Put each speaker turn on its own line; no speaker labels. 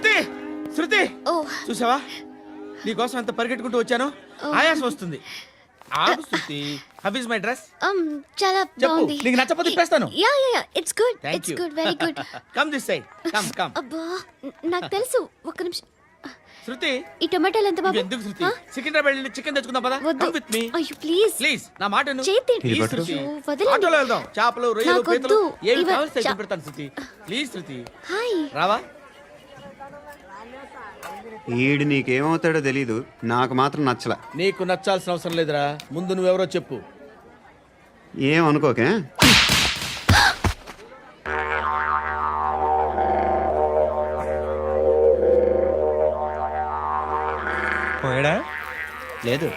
శృతి శృతి
ఓ
చూసావా నీకోసం ఎంత పరిగెట్టుకుంటూ వచ్చాను. ఆయాసం వస్తుంది. ఆగు Shruti. How is my dress?
చాలా
చెప్పు.
బాగుంది.
నీకు నచ్చకపోతే తిప్పేస్తాను.
Yeah yeah yeah it's good.
Thank
it's
you.
Good. Very good.
Come this side. Come come.
అబ్బా నాకు తెలుసు. ఒక్క నిమిషం.
శృతి
ఈ టొమాటోలు ఎంత బాబు?
ఎందుకు శృతి? సికింద్రాబాద్ వెళ్ళి చికెన్ తెచ్చుకుందాం పదా.
వద్దు.
కమ్ విత్ మీ
అయ్యో ప్లీజ్
ప్లీజ్. నా మాట విను.
చేతి
Please, శృతి.
అయ్యో, వదలండి.
ఆటోలో వెళ్దాం. చేపలు రొయ్యలు
నాకు
పీతలు
వద్దు.
ఏమి
ఇవ-
కావాలి
చా-
పెడతాను శృతి. Please Shruti
hi.
రావా.
ఈడు నీకేమవుతాడో తెలీదు, నాకు మాత్రం నచ్చల.
నీకు నచ్చాల్సిన అవసరం లేదురా. ముందు నువ్వెవరో చెప్పు.
ఏమనుకోకే.
పోయాడా? లేదు.